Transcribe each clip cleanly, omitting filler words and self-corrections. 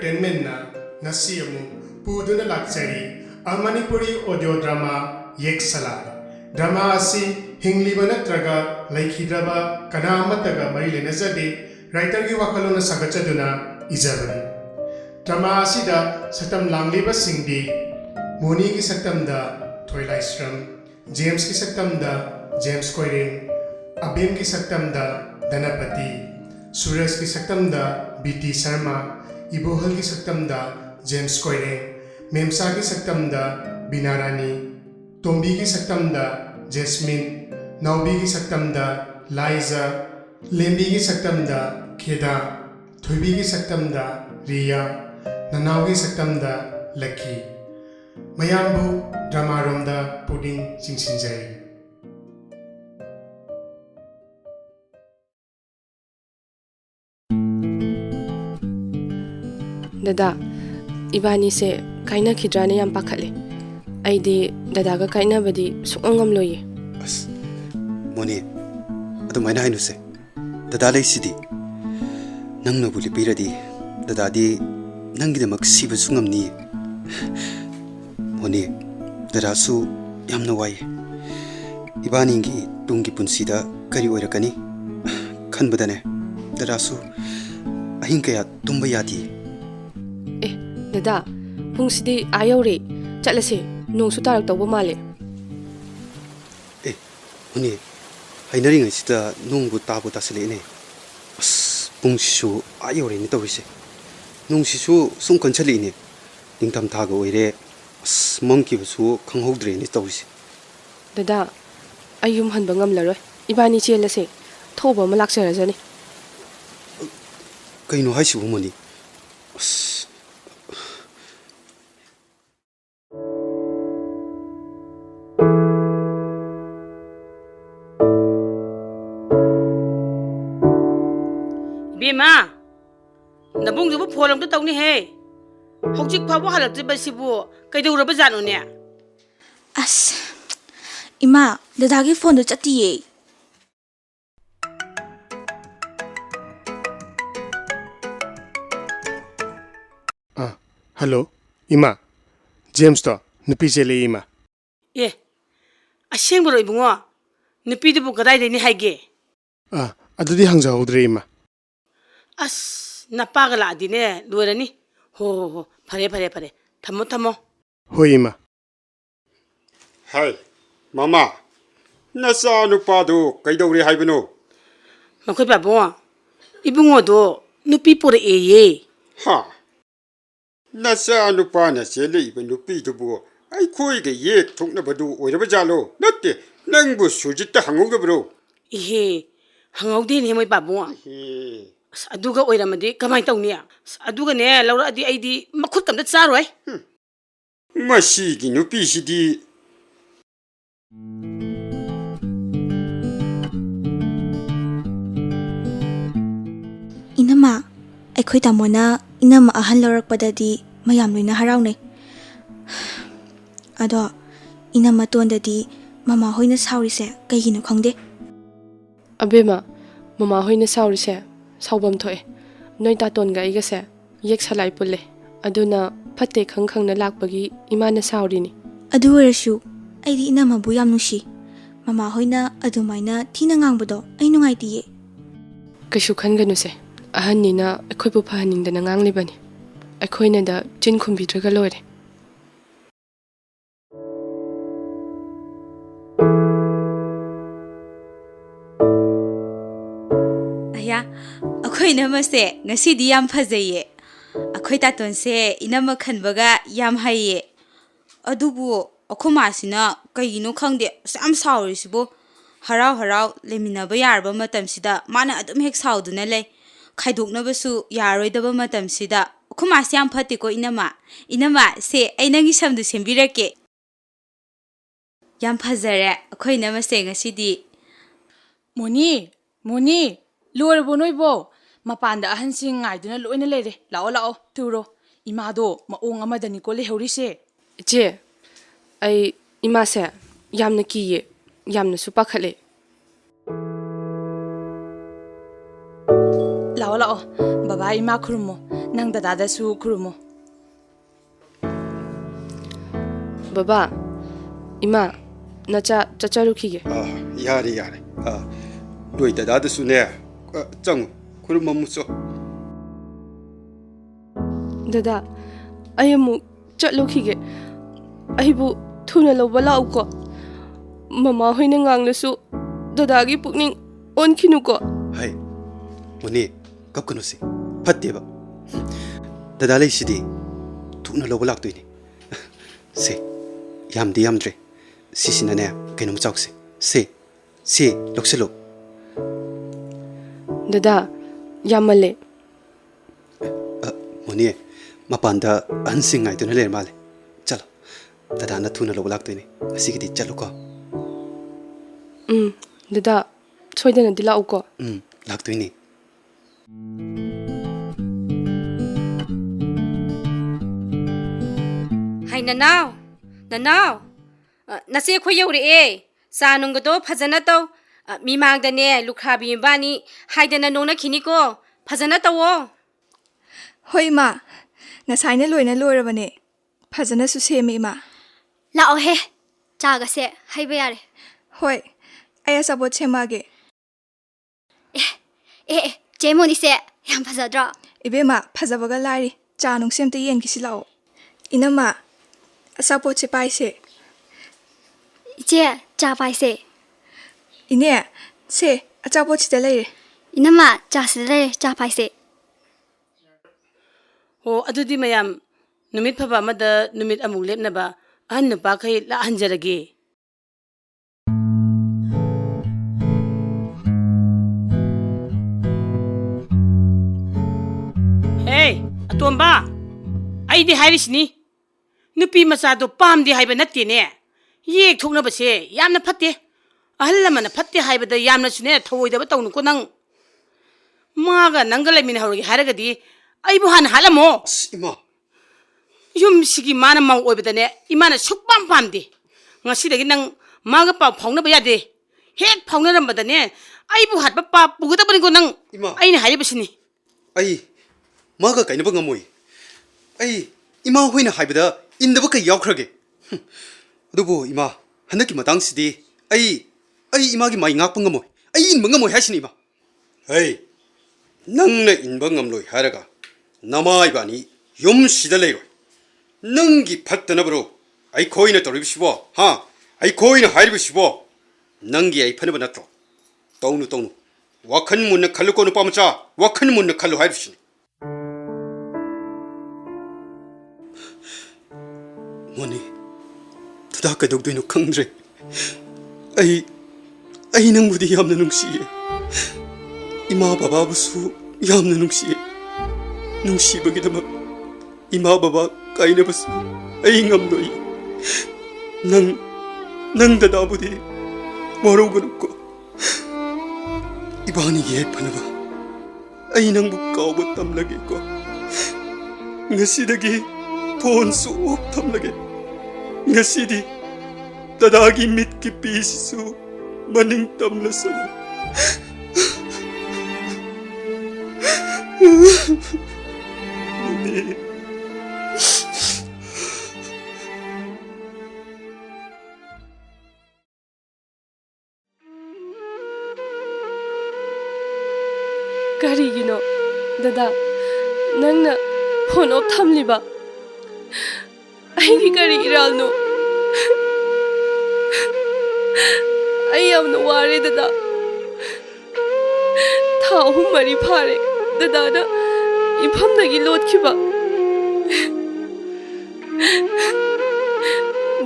Entertainment na ngasi amu puduna lakchari a Manipuri audio drama Yek Salai. Drama asi hingliba natraga laikhidraba kana amataga mari lenazade writer gi wakalona sagachaduna ijabani. Drama asida satam langliba singdi Mony gi saktamda Thoi Laishram, James ki saktamda James Koireng, Abema ki saktamda Dhanapati, Suraj ki saktamda BT SHARMA, Ibohal ki saktamda James Koireng, Memcha ki saktamda Binarani, tombi ki saktamda Jesmine, Naobi ki saktamda laija, lambi ki saktamda Kheda, thoibi ki saktamda riya, nanao ki saktamda laki. Mayambu drama romda puding singsinjai. Dada, ibani se kaina khidrane yam pakhale. Aidi dada ga kaina badi sukangam loye. As, Mony, adu maina hainu se. Dada lai sidi. Nang no buli piradi, dada di nang gida maksiba sungam ni. Mony, dada su yam na wai. Ibani ngi tungi punsida kari oirakani. Kan badane, dada su ahin kaya tumba yadi. Dada, pungsidi ayaw re. Chalase, nung sutarak tawba mali. Mony, hainari ngay sida nung bu tabo tasili ini. As, pungsisu ayaw re ni tawise. Nung sisu sungkan chali ini. Ningtam taga oire. As, mangki basu kanghaudre ni tawise. Dada, ayum hanba ngamlaroy. Ibani chelase, thoba malaksarazani. Kaino haisibu Mony. As, Abema, nabung jubu pholam tu tau ni he. Hojik phabu halak je basibu kaidura ba janu ne. As, ima, dadagi phone do chatiye. Hello, Ima. James to nupi chele Ima. Aseng bro ibungo. Nupi du bu kadai de ni haige. Adudi hangjaudre Ima. As, napagala adine luarani. Ho, pare. Tamo. Hoi Ima. Hai, Mama. Nasa nupado kaidawre haibano. Makoi babonga. Ibungo do nupi pore ye. Ha. Nasa nupana sele iba nupi dubo. Ai koi ge yek thokna badu oiraba jalo. Natte nangbu surjit ta hangog bro. Ihe, hangog de ni moi babonga. Aduga oiramadi kamai tawni aduga ne laura adi aidi makhut kamda charoi Masi gi nupi sidi Inama, akhoi tamona inama ahan lorak padadi mayam loina harawnei. Ado, inama tondadi mama hoina saurise kaigino khangde. Abema, mama hoina saurise. Saubam thoe. Noi taton ga igase yek salai pulle. Aduna phatte khang na lakpagi imana saurini. Adu oirashu, aidi inama bu yam nusi. Mama hoina adumaina thina ngangbado ai nungaitiye. Kashu khanganu se. Ahanina akhoi bu phahaningdana nganglibani. Akhoina da chin khumbidraga loire. Akhoi namaste ngasi di yam phajaye akhoi taton se inama khanbaga yam haye adubu akhoma sina kaigino khangde sam sauri sibo harau leminaba yarba matam sida mana adum hek sauduna lei khaidokna basu yaroidaba matam sida akhoma yam phate ko inama se ainangi samdu sembirake yam phajare akhoi namaste ngasi di Mony Lord Bonoibo, Mapanda Hansing, I do not loin a lady, Lao, Turo, Imado, Maung Amadaniko Horise. Je, I imase, yamna kiye, yamna supakale. Lao, Baba Imakurumo, ꯅꯪ ꯗꯗꯥꯗꯁꯨ ꯈꯨꯔꯨꯝꯃꯣ ꯕꯕꯥ ꯏꯃꯥ ꯅꯆꯥ ꯆꯠꯆꯔꯨꯈꯤꯒꯦ ꯌꯥꯔꯦ ꯌꯥꯔꯦ ꯅꯣꯏ ꯗꯗꯥꯗꯁꯨꯅꯦ ꯆꯪꯉꯨ ꯈꯨꯔꯨꯝꯃꯝꯃꯨꯆꯣ ꯗꯗꯥ ꯑꯩ ꯑꯃꯨꯛ ꯆꯠꯂꯨꯈꯤꯒꯦ ꯑꯩꯕꯨ ꯊꯨꯅ ꯂꯧꯕ ꯂꯥꯛꯎꯀꯣ ꯃꯃꯥ ꯍꯣꯏꯅ ꯉꯥꯡꯂꯁꯨ ꯗꯗꯥꯒꯤ ꯄꯨꯛꯅꯤꯡ ꯑꯣꯟꯈꯤꯅꯨꯀꯣ ꯍꯥꯏ ꯃꯣꯅꯤ ꯀꯞꯀꯅꯨꯁꯤ ꯐꯠꯇꯦꯕ ꯗꯗꯥ ꯂꯩꯁꯤꯗꯤ ꯊꯨꯅ ꯂꯧꯕ ꯂꯥꯛꯇꯣꯏꯅꯤ ꯁꯦ ꯌꯥꯝꯗꯤ ꯌꯥꯝꯗ꯭ꯔꯦ ꯁꯤꯁꯤꯅꯅꯦ ꯀꯩꯅꯣꯝ ꯆꯥꯎꯁꯦ ꯁꯦ ꯂꯧꯁꯤꯜꯂꯨ ꯗꯗꯥ ꯌꯥꯝꯃꯜꯂꯦ ꯃꯣꯅꯤ ꯃꯄꯥꯟꯗ ꯑꯍꯟꯁꯤꯡ ꯉꯥꯏꯗꯨꯅ ꯂꯩꯔ ꯃꯥꯜꯂꯦ ꯆꯠꯂꯣ ꯗꯗꯥꯅ ꯊꯨꯅ ꯂꯧꯕ ꯂꯥꯛꯇꯣꯏꯅꯤ ꯉꯁꯤꯒꯤꯗꯤ ꯆꯠꯂꯨꯀꯣ ꯗꯗꯥ ꯁꯣꯏꯗꯅꯗꯤ ꯂꯥꯛꯎꯀꯣ ꯂꯥꯛꯇꯣꯏꯅꯤ ꯍꯥꯏ ꯅꯅꯥꯎ ꯅꯆꯦ ꯑꯩꯈꯣꯏ ꯌꯧꯔꯛꯑꯦ ꯆꯥ ꯅꯨꯡꯒꯗꯣ ꯐꯖꯅ ꯇꯧ ꯃꯤꯃꯥꯡꯗꯅꯦ ꯂꯨꯈ꯭ꯔꯥꯕꯤ ꯃꯕꯥꯅꯤ ꯍꯥꯏꯗꯅ ꯅꯣꯡꯅꯈꯤꯅꯤꯀꯣ ꯐꯖꯅ ꯇꯧꯋꯣ ꯍꯣꯏ ꯏꯃꯥ ꯉꯁꯥꯏꯅ ꯂꯣꯏꯅ ꯂꯣꯏꯔꯕꯅꯦ ꯐꯖꯅꯁꯨ ꯁꯦꯝꯃꯤ ꯏꯃꯥ ꯂꯥꯛꯑꯣꯍꯦ ꯆꯥꯒꯁꯦ ꯍꯩꯕ ꯌꯥꯔꯦ ꯍꯣꯏ ꯑꯩ ꯑꯆꯥꯄꯣꯠ ꯁꯦꯝꯃꯛꯑꯒꯦ ꯆꯦ ꯃꯣꯅꯤꯁꯦ ꯌꯥꯝ ꯐꯖꯗ꯭ꯔꯣ ꯏꯕꯦꯝꯃ ꯐꯖꯕꯒ ꯂꯥꯏꯔꯤ ꯆꯥ ꯅꯨꯡꯁꯦ ꯑꯝꯇ ꯌꯦꯟꯈꯤꯁꯤ ꯂꯥꯛꯑꯣ ꯏꯅꯝꯃ ꯑꯆꯥꯄꯣꯠꯁꯦ ꯄꯥꯏꯁꯦ 이제 짜바이세 이네 세 아짜보치 될래 이놈아 짜스래 짜바이세 오 아두디 마얌 누밋 파바 마다 누밋 아묵 렙나바 한 누빠 카이 라 한자라기 헤이 아톰바 아이디 하이리시니 누피 마사도 빰디 하이바 나티네 ꯌꯦꯛ ꯊꯣꯛꯅꯕꯁꯦ ꯌꯥꯝꯅ ꯐꯠꯇꯦ ꯑꯍꯜ ꯂꯃꯟꯅ ꯐꯠꯇꯦ ꯍꯥꯏꯕꯗ ꯌꯥꯝꯅꯁꯨꯅꯦ ꯊꯧꯑꯣꯏꯗꯕ ꯇꯧꯅꯨꯀꯣ ꯅꯪ ꯃꯥꯒ ꯅꯪꯒ ꯂꯩꯃꯤꯟꯅꯍꯧꯔꯒꯦ ꯍꯥꯏꯔꯒꯗꯤ ꯑꯩꯕꯨ ꯍꯥꯟꯅ ꯍꯥꯠꯂꯝꯃꯣ 이마 ꯌꯨꯝꯁꯤꯒꯤ ꯃꯥꯅ ꯃꯧ ꯑꯣꯏꯕꯗꯅꯦ ꯏꯃꯥꯅ ꯁꯨꯛꯄꯥꯝ ꯄꯥꯝꯗꯦ ꯉꯁꯤꯗꯒꯤ ꯅꯪ ꯃꯥꯒ ꯄꯥꯎ ꯐꯥꯎꯅꯕ ꯌꯥꯗꯦ ꯍꯦꯛ ꯐꯥꯎꯅꯔꯝꯕꯗꯅꯦ ꯑꯩꯕꯨ ꯍꯥꯠꯄ ꯄꯥꯞ ꯄꯨꯒꯗꯕꯅꯤꯀꯣ ꯅꯪ ꯑꯩꯅ ꯍꯥꯏꯔꯤꯕꯁꯤꯅꯤ ꯑꯩ ꯃꯥꯒ ꯀꯥꯏꯅꯕ ꯉꯝꯃꯣꯏ ꯑꯩ ꯏꯃꯥ ꯍꯣꯏꯅ ꯍꯥꯏꯕꯗ ꯏꯟꯗꯕ ꯀꯩ ꯌꯥꯎꯈ꯭ꯔꯒꯦ ꯑꯗꯨꯕꯨ ꯏꯃꯥ ꯍꯟꯗꯛꯀꯤ ꯃꯇꯥꯡꯁꯤꯗꯤ ꯑꯩ ꯏꯃꯥꯒꯤ ꯃꯥꯏ ꯉꯥꯛꯄ ꯉꯝꯃꯣꯏ ꯑꯩ ꯏꯟꯕ ꯉꯝꯃꯣꯏ ꯍꯥꯏꯁꯤꯅꯤ ꯏꯃꯥ ꯍꯩ ꯅꯪꯅ ꯏꯟꯕ ꯉꯝꯂꯣꯏ ꯍꯥꯏꯔꯒ ꯅꯃꯥ ꯏꯕꯥꯅꯤ ꯌꯨꯝꯁꯤꯗ ꯂꯩꯔꯣꯏ ꯅꯪꯒꯤ ꯐꯠꯇꯅꯕꯔꯣ ꯑꯩꯈꯣꯏꯅ ꯇꯧꯔꯤꯕꯁꯤꯕꯣ ꯑꯩꯈꯣꯏꯅ ꯍꯥꯏꯔꯤꯕꯁꯤꯕꯣ ꯅꯪꯒꯤ ꯑꯩ ꯐꯅꯕ ꯅꯠꯇ꯭ꯔꯣ ꯇꯧꯅꯨ ꯋꯥꯈꯜ ꯃꯨꯟꯅ ꯈꯜꯂꯨꯀꯣ ꯅꯨꯄꯥ ꯃꯆꯥ ꯋꯥꯈꯜ ꯃꯨꯟꯅ ꯈꯜꯂꯨ ꯍꯥꯏꯕꯁꯤꯅꯤ ꯃꯣꯅꯤ ꯗꯗꯥ ꯀꯩꯗꯧꯗꯣꯏꯅꯣ ꯈꯪꯗ꯭ꯔꯦ ꯑꯩ ꯅꯪꯕꯨꯗꯤ ꯌꯥꯝꯅ ꯅꯨꯡꯁꯤꯌꯦ 이마 바바부수 얌는 눅시에 눅시버기다마 이마 바바 까이네버스 에잉암노이 낭 다다부디 뭐로그놓고 이바니 예파나바 에이낭부 까오고 땀나게고 ngasidagi ponsu 탐나게 ngasi디 다다기 mitki pisisu maning tamlasana ꯀꯔꯤꯒꯤꯅꯣ ꯗꯗꯥ ꯅꯪꯅ ꯐꯣꯟ ꯑꯣꯐ ꯊꯝꯂꯤꯕ ꯑꯩꯒꯤ ꯀꯔꯤ ꯏꯔꯥꯜꯅꯣ ꯑꯩ ꯌꯥꯝꯅ ꯋꯥꯔꯦ ꯗꯗꯥ ꯊꯥ 3-4 ꯐꯥꯔꯦ ꯗꯗꯥꯅ ꯏꯐꯝꯗꯒꯤ ꯂꯣꯠꯈꯤꯕ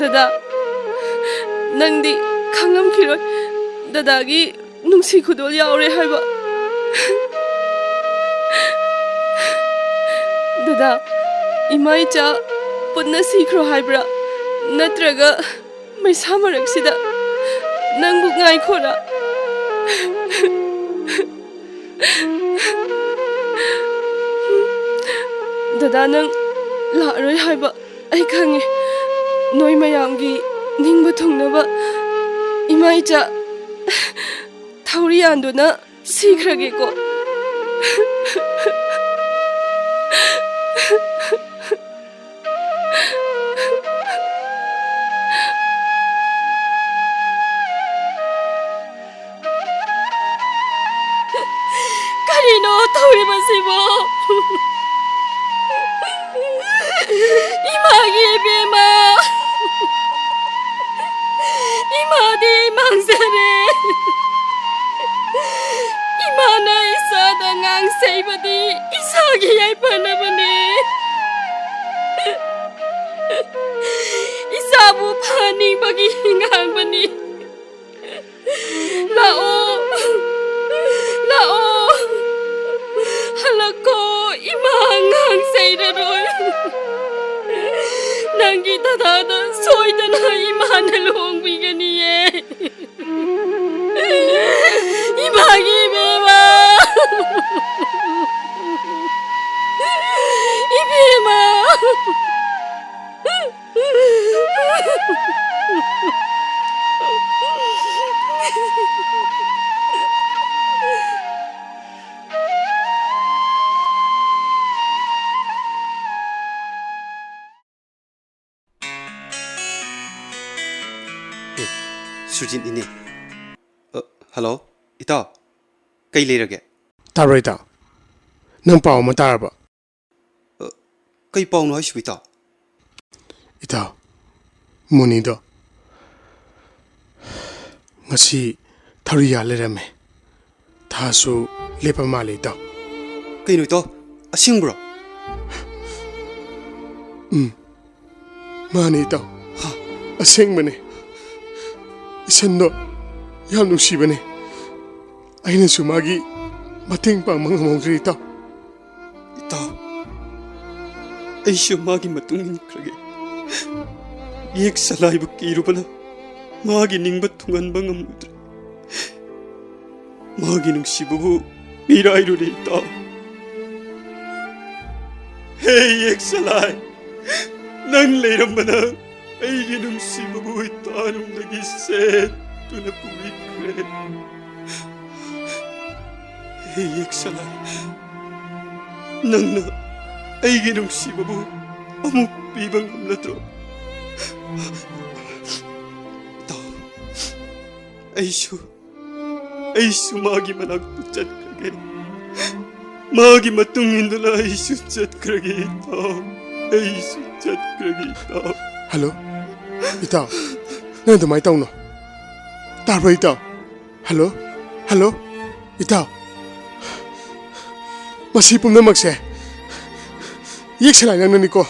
ꯗꯗꯥ ꯅꯪꯗꯤ ꯈꯪꯂꯝꯈꯤꯔꯣꯏ ꯗꯗꯥꯒꯤ ꯅꯨꯡꯁꯤ ꯈꯨꯗꯣꯜ ꯌꯥꯎꯔꯦ ꯍꯥꯏꯕ ꯗꯗꯥ ꯏꯃꯥ ꯏꯆꯥ ꯄꯨꯟꯅ ꯁꯤꯈ꯭ꯔꯣ ꯍꯥꯏꯕ꯭ꯔꯥ ꯅꯠꯇ꯭ꯔꯒ ꯃꯩꯁꯥ ꯃꯔꯛꯁꯤꯗ ꯅꯪꯕꯨ ꯉꯥꯏꯈꯣꯔꯥ ꯗꯗꯥ ꯅꯪ ꯂꯥꯛꯔꯣꯏ ꯍꯥꯏꯕ ꯑꯩ ꯈꯪꯉꯦ ꯅꯣꯏ ꯃꯌꯥꯝꯒꯤ ꯅꯤꯡꯕ ꯊꯨꯡꯅꯕ ꯏꯃꯥ ꯏꯆꯥ ꯊꯧꯔꯤ ꯌꯥꯟꯗꯨꯅ ꯁꯤꯈ꯭ꯔꯒꯦꯀꯣ ꯀꯔꯤꯅꯣ ꯇꯧꯔꯤꯕꯁꯤꯕꯣ 이마기 이베마 이마디 망자네 이마나 이사다 낭세이바디 이사기 얄파나바네 이사부 파닝바기 잉강바니 라오 라오 할라코 이마항항 세이라로이 낭기 다다다 소이다나 이마늘 홍비가니에 이마기 베마 이베마 surjit ini. Hello, ita. Kay leirage. Taro ita. Nang pao mo taraba. Kay pao no haishu ita. Ita. Mony do. Ngasi thariya lerame. Thasu lepa mali ita. Kay no ita. Asing bro. Mani ita. Asing mani. Isando yam nungsibane aina sumagi mating pang mga mongri ito ita ay sumagi matungin krage yek salai bu kiru bala magi ningbat tungan bangam mudra magi nungsibu mirairu re ita hey yek salai nang leiram bana ay nungsibu ita nung nagiset tuna pumikre hey yek salai nang na ay nungsibu amuk bibang amlatro ita ay su magi managpuchat kage magi matungin dala ay su chat kage ita ay su chat kage ita. Hello ita nang dumay tao no taro ita hello hello ita masipum na magse yek salai nang naniko